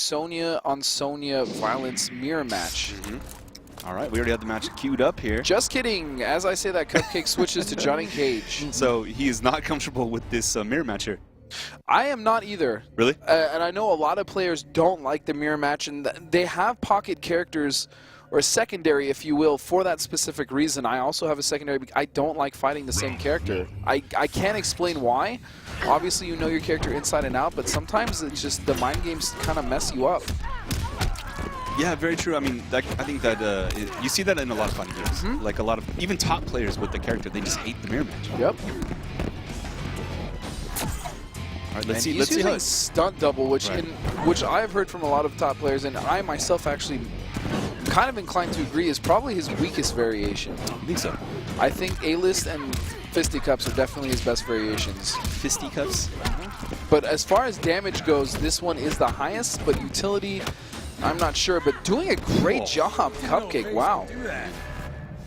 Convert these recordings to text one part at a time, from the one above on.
Sonya on Sonya Violence mirror match. All right, we already have the match queued up here. Just kidding. As I say that, Cupcake switches to Johnny Cage. So he is not comfortable with this mirror match here. I am not either. Really? And I know a lot of players don't like the mirror match, and they have pocket characters, or secondary, if you will, for that specific reason. I also have a secondary. I don't like fighting the same character. I can't explain why. Obviously, you know your character inside and out, but sometimes it's just the mind games kind of mess you up. Yeah, very true. I mean, I think that you see that in a lot of fighting games. Like a lot of, even top players with the character, they just hate the mirror match. Yep. All right, let's see. Let's see how stunt double, which which I've heard from a lot of top players, and I myself actually kind of inclined to agree, is probably his weakest variation. I think so. I think A-list and fisticuffs are definitely his best variations. Fisticuffs? But as far as damage goes, this one is the highest, but utility, I'm not sure. But doing a great job, Cupcake, wow.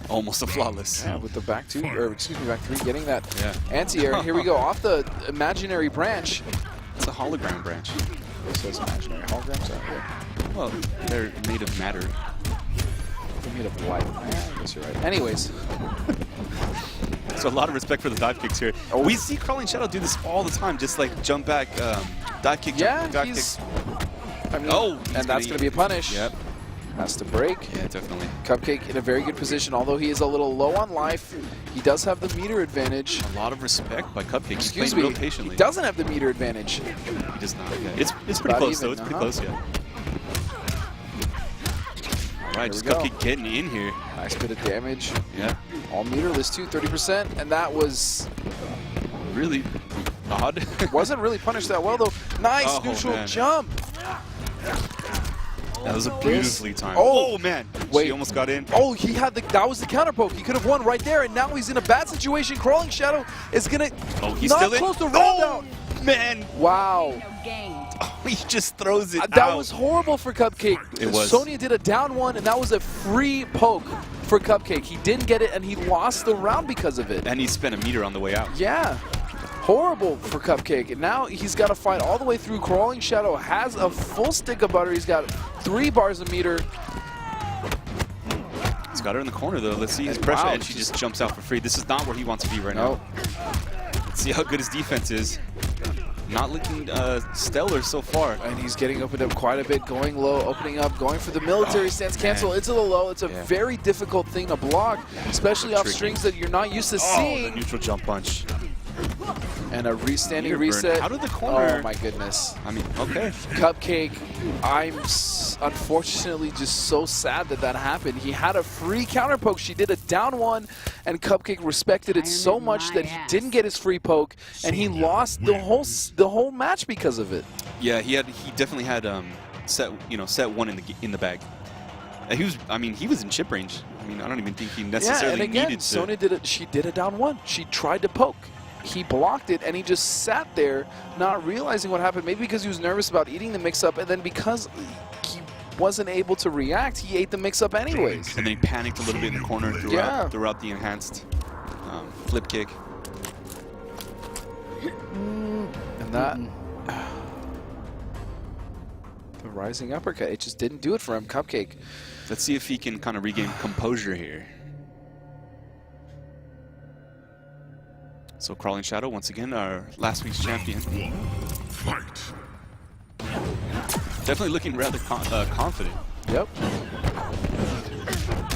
Almost a flawless. Yeah, with the back two, or excuse me, back three, getting that anti-air. Here we go, off the imaginary branch. It's a hologram branch. It says imaginary holograms out here. Well, they're made of matter. They're made of light. Yeah, I guess you're right. Anyways. So a lot of respect for the dive kicks here. Oh. We see Crawlingshadow do this all the time, just like jump back, dive kick, jump back kick. I mean, and that's going to be a punish. Yep. Has to break. Yeah, definitely. Cupcake in a very good position, although he is a little low on life. He does have the meter advantage. A lot me by Cupcake. Excuse He's me, playing real patiently. he doesn't have the meter advantage. He does not. Yeah. It's pretty close, though. It's pretty close, yeah. All right, just Cupcake getting in here. Nice bit of damage. Yeah. All meterless too, 30%, and that was really odd. Wasn't really punished that well though. Nice neutral jump. That was a beautifully timed. Oh man! Wait, she almost got in. Oh, he had that was the counter poke. He could have won right there, and now he's in a bad situation. Crawlingshadow is gonna he's not still close to in. round out. Man! Wow. He just throws it That out. was horrible for Cupcake. It was. Sonya did a down one, and that was a free poke for Cupcake. He didn't get it, and he lost the round because of it. And he spent a meter on the way out. Yeah. Horrible for Cupcake. And now he's got to fight all the way through. Crawlingshadow has a full stick of butter. He's got 3 bars a meter. He's got her in the corner, though. Let's see his pressure, and she just jumps out for free. This is not where he wants to be right now. Let's see how good his defense is. Not looking stellar so far. And he's getting opened up quite a bit, going low, opening up, going for the military stance cancel. It's a little low. It's a very difficult thing to block, especially off strings that you're not used to seeing. The neutral jump punch. And a standing reset. Out of the corner. Oh my goodness. I mean, okay. Cupcake, I'm unfortunately just so sad that that happened. He had a free counter poke. She did a down one, and Cupcake respected it so much that he didn't get his free poke, and he lost the whole match because of it. Yeah, he definitely had set one in the bag. He was in chip range. I mean, I don't even think he necessarily needed to. Sonya she did a down one. She tried to poke. He blocked it, and he just sat there not realizing what happened. Maybe because he was nervous about eating the mix-up, and then because he wasn't able to react, he ate the mix-up anyways. And then he panicked a little bit in the corner throughout the enhanced flip kick. And that... the rising uppercut, it just didn't do it for him. Cupcake. Let's see if he can kind of regain composure here. So Crawlingshadow, once again, our last week's champion. Fight. Definitely looking rather confident. Yep.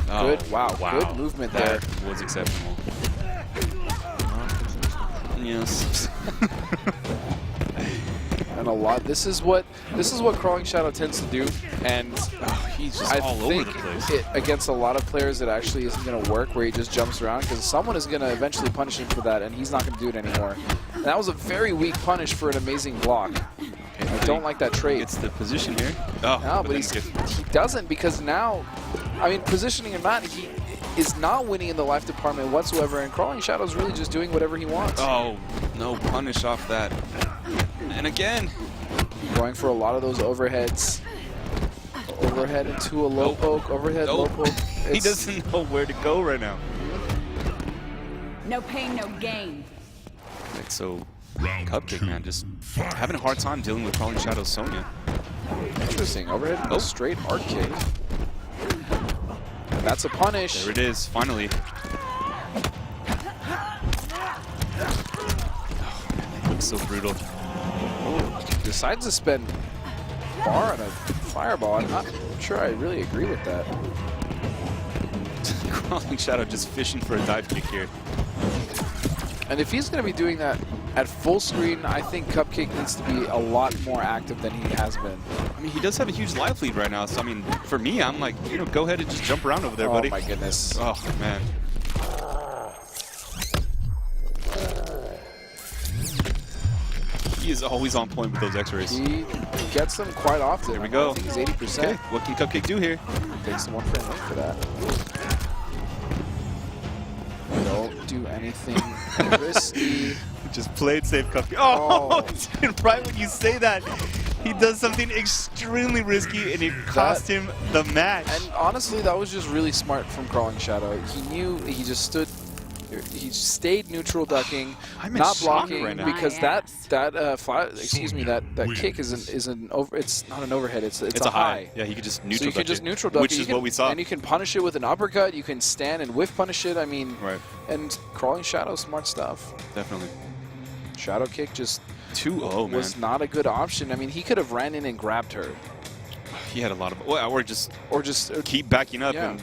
Good. Wow. Good movement there. That was exceptional. Yes. And a lot. This is what Crawlingshadow tends to do, and he's just all over the place. Against a lot of players, it actually isn't going to work where he just jumps around, because someone is going to eventually punish him for that, and he's not going to do it anymore. And that was a very weak punish for an amazing block. Okay, I don't like that trait. It's the position here. No, but he doesn't, because now, I mean, positioning or not, he is not winning in the life department whatsoever, and Crawlingshadow's really just doing whatever he wants. Oh, no punish off that. And again, going for a lot of those overheads. Overhead into a low poke, overhead, low poke. He doesn't know where to go right now. No pain, no gain. Right, so Cupcake, man, just having a hard time dealing with Crawlingshadow's Sonya. Interesting. Overhead, a straight hard kick. And that's a punish. There it is, finally. Oh, looks so brutal. Decides to spend bar on a fireball. I'm not sure I really agree with that. Crawlingshadow just fishing for a dive kick here. And if he's going to be doing that at full screen, I think Cupcake needs to be a lot more active than he has been. I mean, he does have a huge life lead right now, so I mean, for me, I'm like, you know, go ahead and just jump around over there, buddy. Oh my goodness. Oh, man. He is always on point with those x-rays. He gets them quite often. There we go. I think he's 80%. Okay, what can Cupcake do here? Takes the 1 frame win for that. Don't do anything risky. Just played safe, Cupcake. Oh, dude, right when you say that, he does something extremely risky, and it cost him the match. And honestly, that was just really smart from Crawlingshadow. He knew, he just stood, he stayed neutral ducking, not blocking, right now. because that kick isn't over. It's not an overhead. It's a high. Yeah, he could just neutral so you duck can just it, neutral duck which it. is what we saw. And you can punish it with an uppercut. You can stand and whiff punish it. I mean, right. And Crawlingshadow, smart stuff. Definitely. Shadow kick just 2-0, man. was not a good option. I mean, he could have ran in and grabbed her. He had a lot of, or just keep backing up and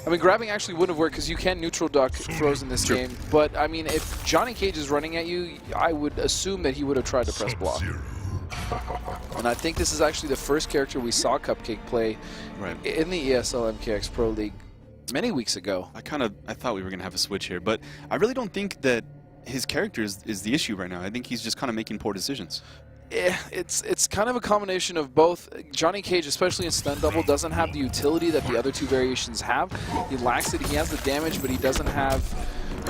I mean, grabbing actually wouldn't have worked because you can neutral duck throws in this game. But I mean, if Johnny Cage is running at you, I would assume that he would have tried to press block. And I think this is actually the first character we saw Cupcake play in the ESL MKX Pro League many weeks ago. I thought we were gonna have a switch here, but I really don't think that his character is the issue right now. I think he's just kind of making poor decisions. It's kind of a combination of both. Johnny Cage, especially in stun double, doesn't have the utility that the other two variations have. He lacks it. He has the damage, but he doesn't have,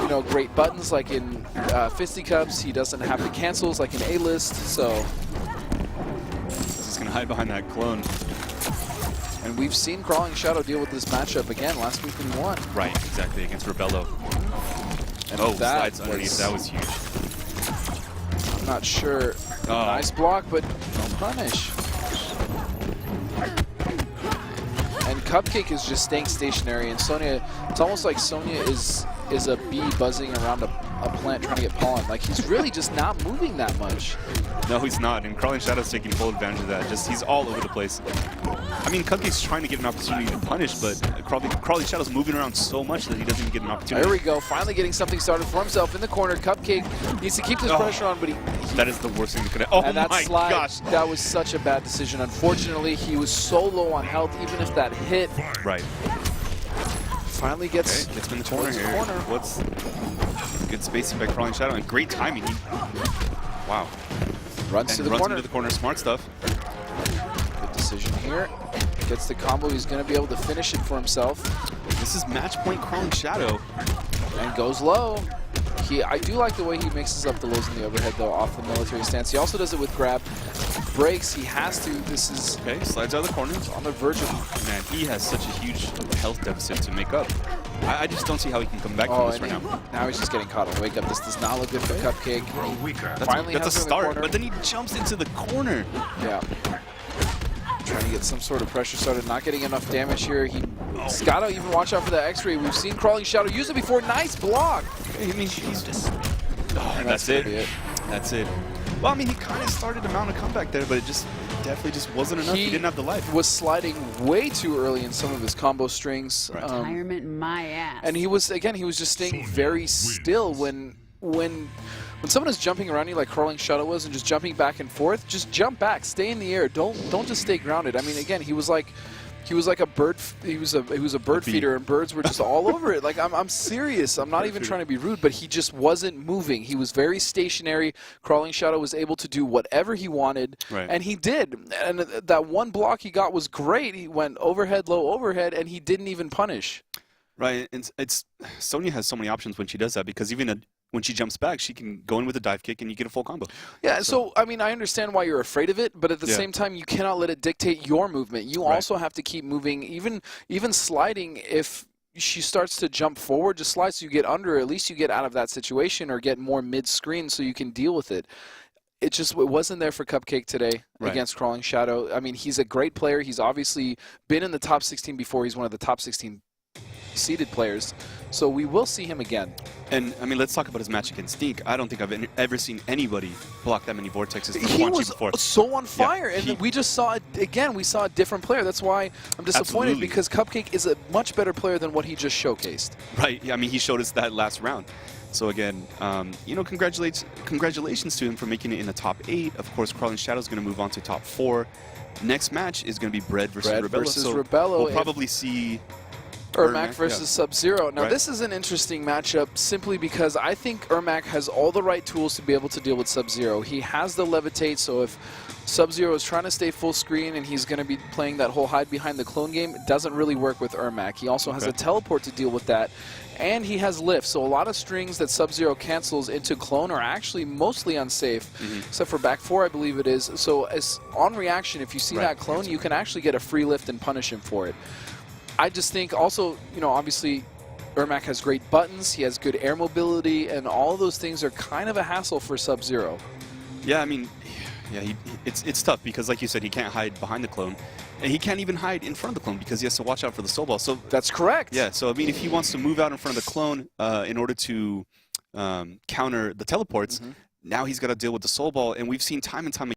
you know, great buttons like in Fisticuffs. He doesn't have the cancels like in A-List. So he's gonna hide behind that clone. And we've seen Crawlingshadow deal with this matchup again last week when he won. Right, exactly, against Rebello. And slides underneath. That was huge. I'm not sure. Nice block, but no punish. And Cupcake is just staying stationary, and Sonya, it's almost like Sonya is a bee buzzing around a plant trying to get pollen. Like, he's really just not moving that much. No, he's not, and Crawlingshadow's taking full advantage of that. He's all over the place. I mean, Cupcake's trying to get an opportunity to punish, but Crawlingshadow's moving around so much that he doesn't even get an opportunity. There we go, finally getting something started for himself in the corner. Cupcake needs to keep this pressure on, but that is the worst thing that could happen. Oh, and that my slide, gosh. That was such a bad decision. Unfortunately, he was so low on health, even if that hit. Right. Finally gets him in the corner here. What's good spacing by Crawlingshadow and great timing. Wow. Runs to the corner. Into the corner. Smart stuff. Good decision here. Gets the combo. He's going to be able to finish it for himself. This is match point Crawlingshadow. And goes low. I do like the way he mixes up the lows and the overhead, though, off the military stance. He also does it with grab. Breaks. He has to. This is... Okay, slides out of the corner. On the verge of... Man, he has such a huge health deficit to make up. I just don't see how he can come back from this right now. Now he's just getting caught on wake up. This does not look good for Cupcake. That's a start, but then he jumps into the corner. Yeah. Trying to get some sort of pressure started, not getting enough damage here. He's got to even watch out for that X-ray. We've seen Crawlingshadow use it before. Nice block. I mean, he's just... Oh, and that's it. That's it. Well, I mean, he kind of started to mount a comeback there, but it just definitely just wasn't enough. He didn't have the life. Was sliding way too early in some of his combo strings. Retirement my ass. And he was just staying very still when someone is jumping around you like Crawlingshadow was and just jumping back and forth. Just jump back, stay in the air. Don't just stay grounded. I mean, again, he was like a bird. He was a bird feeder, and birds were just all over it. Like, I'm serious. I'm not even trying to be rude, but he just wasn't moving. He was very stationary. Crawlingshadow was able to do whatever he wanted, and he did. And that one block he got was great. He went overhead, low overhead, and he didn't even punish. Right. It's Sonya has so many options when she does that, because even when she jumps back, she can go in with a dive kick and you get a full combo. Yeah, so I mean, I understand why you're afraid of it, but at the same time, you cannot let it dictate your movement. You also have to keep moving, even sliding. If she starts to jump forward, just slide so you get under. At least you get out of that situation or get more mid-screen so you can deal with it. it wasn't there for Cupcake today Right. against Crawlingshadow. I mean, he's a great player. He's obviously been in the top 16 before. He's one of the top 16 seeded players. So we will see him again. And, I mean, let's talk about his match against Stink. I don't think I've ever seen anybody block that many vortexes from He Quan Chi was before. so on fire, Yeah, and we just saw it again. We saw a different player. That's why I'm disappointed, Absolutely. because Cupcake is a much better player than what he just showcased. Right. Yeah, I mean, he showed us that last round. So again, you know, congratulations to him for making it in the top 8. Of course, Crawlingshadow is going to move on to top 4. Next match is going to be Bread versus Rebello. So Rebello. we'll probably see Ermac versus Sub-Zero. Now, Right. this is an interesting matchup simply because I think Ermac has all the right tools to be able to deal with Sub-Zero. He has the levitate, so if Sub-Zero is trying to stay full screen and he's going to be playing that whole hide behind the clone game, it doesn't really work with Ermac. He also has a teleport to deal with that, and he has lift. So a lot of strings that Sub-Zero cancels into clone are actually mostly unsafe, except for back 4, I believe it is. So as on reaction, if you see that clone, you can actually get a free lift and punish him for it. I just think also, you know, obviously Ermac has great buttons, he has good air mobility, and all of those things are kind of a hassle for Sub-Zero. Yeah, I mean, yeah, it's tough because, like you said, he can't hide behind the clone, and he can't even hide in front of the clone because he has to watch out for the soul ball. So that's correct. Yeah, so I mean, if he wants to move out in front of the clone in order to counter the teleports, now he's got to deal with the soul ball, and we've seen time and time